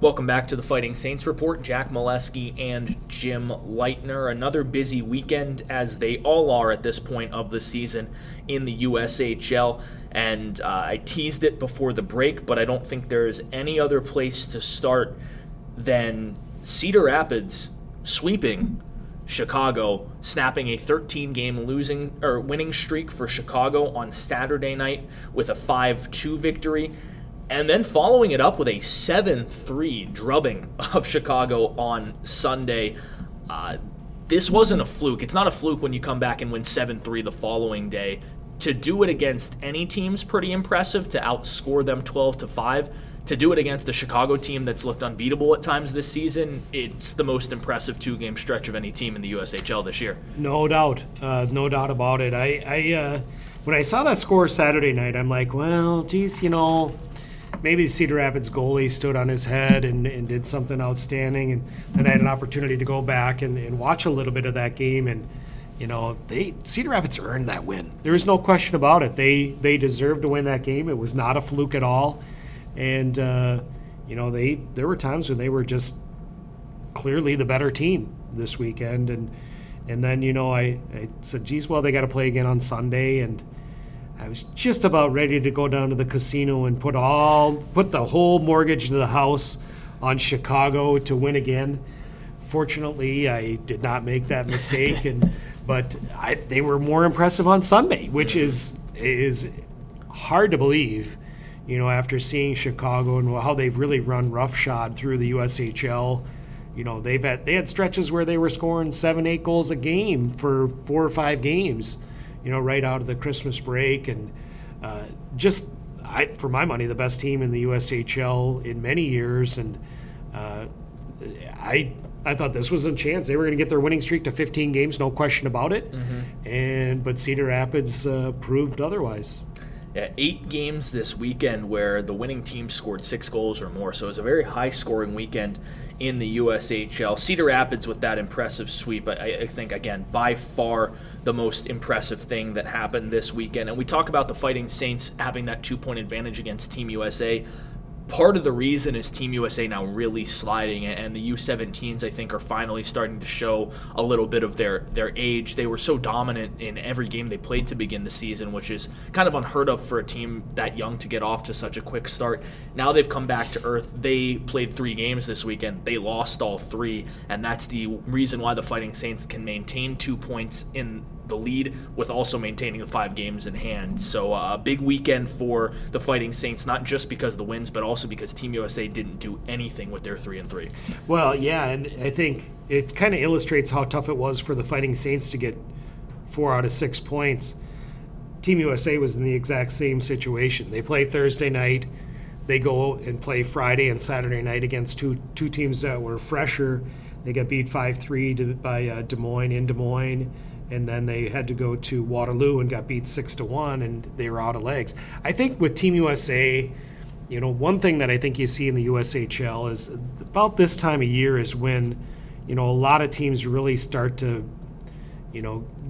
Welcome back to the Fighting Saints Report. Jack Milewski and Jim Leitner. Another busy weekend, as they all are at this point of the season in the USHL. And I teased it before the break, but I don't think there's any other place to start than Cedar Rapids sweeping Chicago, snapping a 13-game winning streak for Chicago on Saturday night with a 5-2 victory. And then following it up with a 7-3 drubbing of Chicago on Sunday. This wasn't a fluke. It's not a fluke when you come back and win 7-3 the following day. To do it against any team's pretty impressive, to outscore them 12-5. To do it against the Chicago team that's looked unbeatable at times this season, it's the most impressive two-game stretch of any team in the USHL this year. No doubt. No doubt about it. I when I saw that score Saturday night, I'm like, well, geez, maybe the Cedar Rapids goalie stood on his head and did something outstanding. And then I had an opportunity to go back and watch a little bit of that game. And, Cedar Rapids earned that win. There is no question about it. They deserved to win that game. It was not a fluke at all. And, there were times when they were just clearly the better team this weekend. And then, I said, geez, well, they got to play again on Sunday. And I was just about ready to go down to the casino and put the whole mortgage to the house on Chicago to win again. Fortunately, I did not make that mistake, but they were more impressive on Sunday, which is hard to believe, after seeing Chicago and how they've really run roughshod through the USHL. They had stretches where they were scoring 7-8 goals a game for 4 or 5 games. Right out of the Christmas break, and for my money, the best team in the USHL in many years. And I thought this was a chance. They were going to get their winning streak to 15 games, no question about it. Mm-hmm. But Cedar Rapids proved otherwise. Yeah, 8 games this weekend where the winning team scored 6 goals or more. So it was a very high-scoring weekend in the USHL. Cedar Rapids with that impressive sweep, I think, again, by far the most impressive thing that happened this weekend. And we talk about the Fighting Saints having that 2-point advantage against Team USA. Part of the reason is Team USA now really sliding, and the U17s, I think, are finally starting to show a little bit of their age. They were so dominant in every game they played to begin the season, which is kind of unheard of for a team that young to get off to such a quick start. Now they've come back to earth. They played 3 games this weekend. They lost all 3, and that's the reason why the Fighting Saints can maintain 2 points in the lead with also maintaining the 5 games in hand. So a big weekend for the Fighting Saints, not just because of the wins, but also because Team USA didn't do anything with their 3-3. Well, yeah, and I think it kind of illustrates how tough it was for the Fighting Saints to get 4 out of 6 points. Team USA was in the exact same situation. They play Thursday night. They go and play Friday and Saturday night against two teams that were fresher. They got beat 5-3 by Des Moines in Des Moines. And then they had to go to Waterloo and got beat 6-1, and they were out of legs. I think with Team USA, one thing that I think you see in the USHL is about this time of year is when, a lot of teams really start to,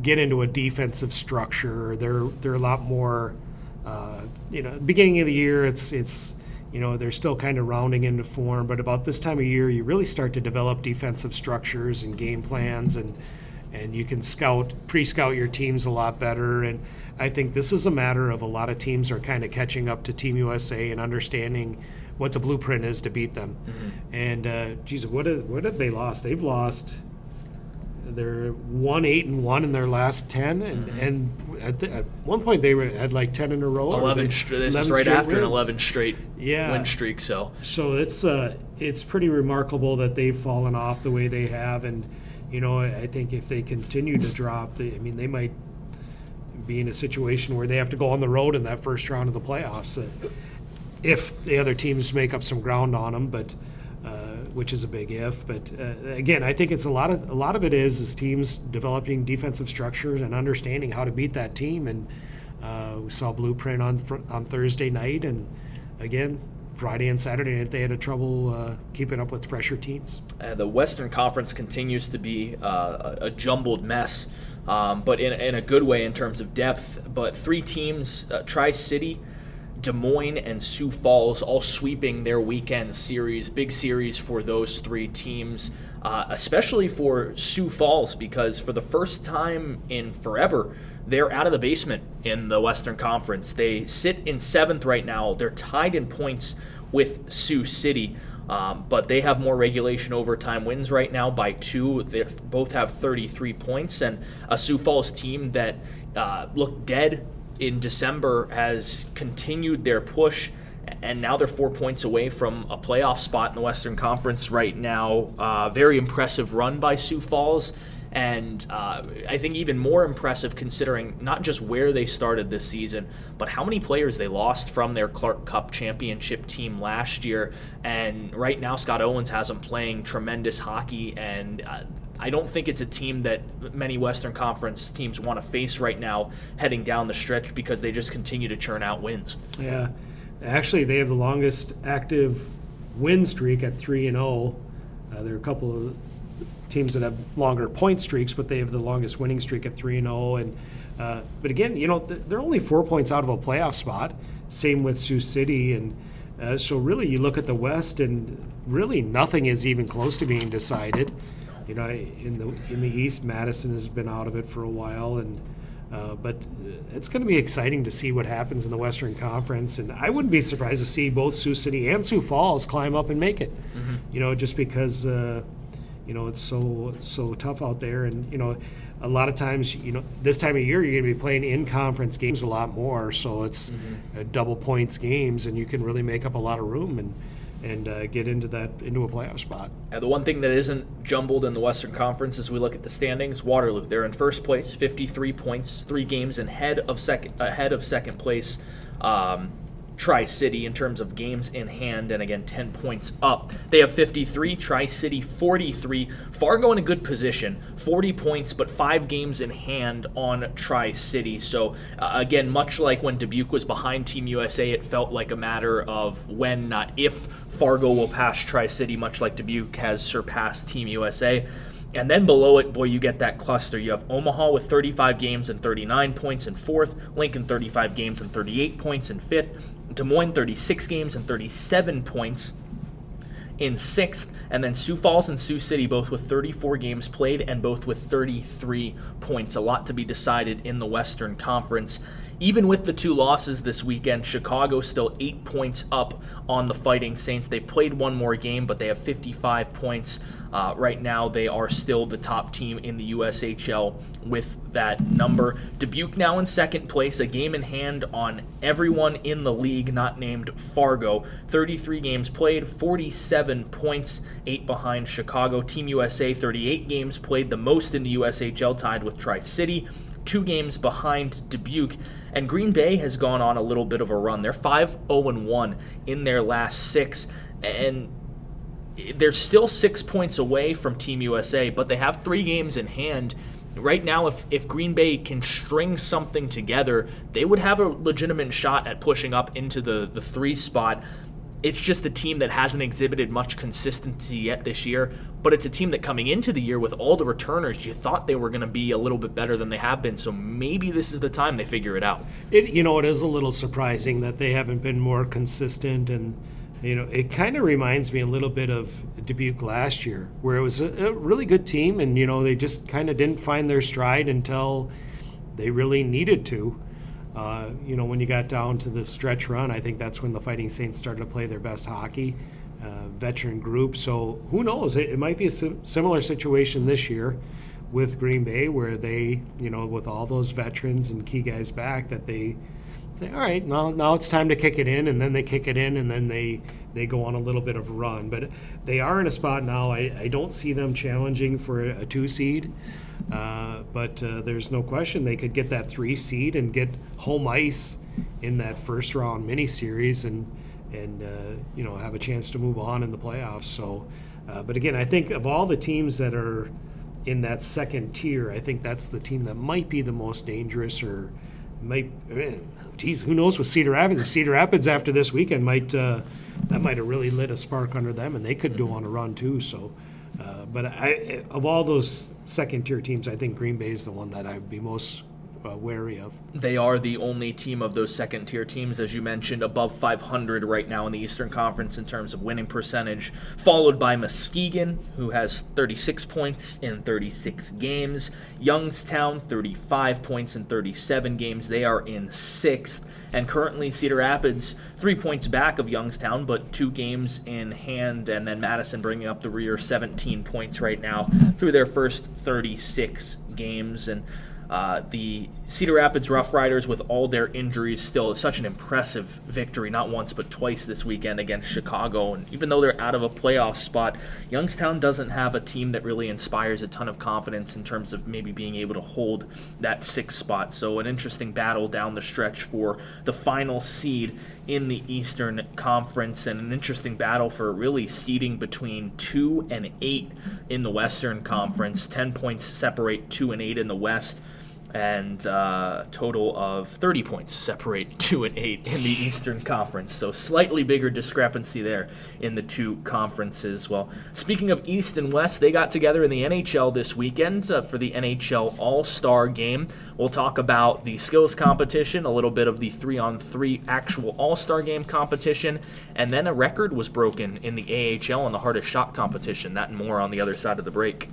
get into a defensive structure. They're a lot more, beginning of the year, it's they're still kind of rounding into form. But about this time of year, you really start to develop defensive structures and game plans, and you can pre-scout your teams a lot better. And I think this is a matter of a lot of teams are kind of catching up to Team USA and understanding what the blueprint is to beat them. Mm-hmm. And, what have they lost? They've lost, they're 1-8-1 in their last 10. And at one point they had like 10 in a row. 11 this is right after wins. An 11 straight win streak. So it's pretty remarkable that they've fallen off the way they have. And, I think if they continue to drop, they might be in a situation where they have to go on the road in that first round of the playoffs if the other teams make up some ground on them, but which is a big if. But again, I think it's a lot of it is teams developing defensive structures and understanding how to beat that team. And we saw blueprint on Thursday night, and again, Friday and Saturday night, they had trouble keeping up with fresher teams. The Western Conference continues to be a jumbled mess, but in a good way in terms of depth. But 3 teams, Tri-City, Des Moines and Sioux Falls all sweeping their weekend series. Big series for those three teams, especially for Sioux Falls, because for the first time in forever, they're out of the basement in the Western Conference. They sit in 7th right now. They're tied in points with Sioux City, but they have more regulation overtime wins right now by 2. They both have 33 points, and a Sioux Falls team that looked dead in December has continued their push, and now they're 4 points away from a playoff spot in the Western Conference right now. Very impressive run by Sioux Falls, and I think even more impressive considering not just where they started this season, but how many players they lost from their Clark Cup championship team last year. And right now Scott Owens has them playing tremendous hockey, and I don't think it's a team that many Western Conference teams want to face right now heading down the stretch, because they just continue to churn out wins. Yeah. Actually, they have the longest active win streak at 3-0. There are a couple of teams that have longer point streaks, but they have the longest winning streak at 3-0. And but again, they're only 4 points out of a playoff spot. Same with Sioux City. And so really you look at the West, and really nothing is even close to being decided. In the East, Madison has been out of it for a while, and but it's going to be exciting to see what happens in the Western Conference. And I wouldn't be surprised to see both Sioux City and Sioux Falls climb up and make it. Just because it's so tough out there, and a lot of times this time of year you're going to be playing in conference games a lot more, so it's double points games, and you can really make up a lot of room and get into a playoff spot. The one thing that isn't jumbled in the Western Conference as we look at the standings, Waterloo. They're in first place, 53 points, 3 games ahead of second place Tri-City in terms of games in hand, and again 10 points up. They have 53, Tri-City 43. Fargo in a good position, 40 points, but 5 games in hand on Tri-City. So again, much like when Dubuque was behind Team USA, it felt like a matter of when, not if, Fargo will pass Tri-City, much like Dubuque has surpassed Team USA. And then below it, boy, you get that cluster. You have Omaha with 35 games and 39 points in 4th, Lincoln 35 games and 38 points in 5th, Des Moines 36 games and 37 points in 6th, and then Sioux Falls and Sioux City both with 34 games played and both with 33 points. A lot to be decided in the Western Conference. Even with the 2 losses this weekend, Chicago still 8 points up on the Fighting Saints. They played 1 more game, but they have 55 points. Right now, they are still the top team in the USHL with that number. Dubuque now in 2nd place, a game in hand on everyone in the league not named Fargo. 33 games played, 47 points, 8 behind Chicago. Team USA, 38 games played, the most in the USHL, tied with Tri-City. 2 games behind Dubuque. And Green Bay has gone on a little bit of a run. They're 5-0-1 in their last 6, and they're still 6 points away from Team USA, but they have 3 games in hand. Right now, if Green Bay can string something together, they would have a legitimate shot at pushing up into the 3 spot. It's just a team that hasn't exhibited much consistency yet this year, but it's a team that coming into the year with all the returners, you thought they were going to be a little bit better than they have been, so maybe this is the time they figure it out. It is a little surprising that they haven't been more consistent, and it kind of reminds me a little bit of Dubuque last year, where it was a really good team, and they just kind of didn't find their stride until they really needed to. When you got down to the stretch run, I think that's when the Fighting Saints started to play their best hockey, veteran group. So who knows? It might be a similar situation this year with Green Bay, where they, with all those veterans and key guys back, that they say, all right, now it's time to kick it in, and then they kick it in, and then they go on a little bit of a run. But they are in a spot now. I don't see them challenging for a 2 seed. But there's no question they could get that 3 seed and get home ice in that first round mini series and have a chance to move on in the playoffs. So, but again, I think of all the teams that are in that second tier, I think that's the team that might be the most dangerous, or who knows with Cedar Rapids? Cedar Rapids after this weekend might have really lit a spark under them, and they could go on a run too. So. But of all those second-tier teams, I think Green Bay is the one that I'd be most wary of. They are the only team of those second-tier teams, as you mentioned, above 500 right now in the Eastern Conference in terms of winning percentage, followed by Muskegon, who has 36 points in 36 games. Youngstown, 35 points in 37 games. They are in 6th. And currently Cedar Rapids 3 points back of Youngstown, but 2 games in hand, and then Madison bringing up the rear, 17 points right now through their first 36 games. And the Cedar Rapids Rough Riders, with all their injuries, still is such an impressive victory, not once but twice this weekend against Chicago. And even though they're out of a playoff spot, Youngstown doesn't have a team that really inspires a ton of confidence in terms of maybe being able to hold that 6th spot. So an interesting battle down the stretch for the final seed in the Eastern Conference, and an interesting battle for really seeding between 2 and 8 in the Western Conference. 10 points separate 2 and 8 in the West, and total of 30 points separate 2 and 8 in the Eastern Conference. So slightly bigger discrepancy there in the two conferences. Well, speaking of East and West, they got together in the NHL this weekend for the NHL All-Star Game. We'll talk about the skills competition, a little bit of the 3-on-3 actual All-Star Game competition, and then a record was broken in the AHL in the hardest shot competition. That and more on the other side of the break.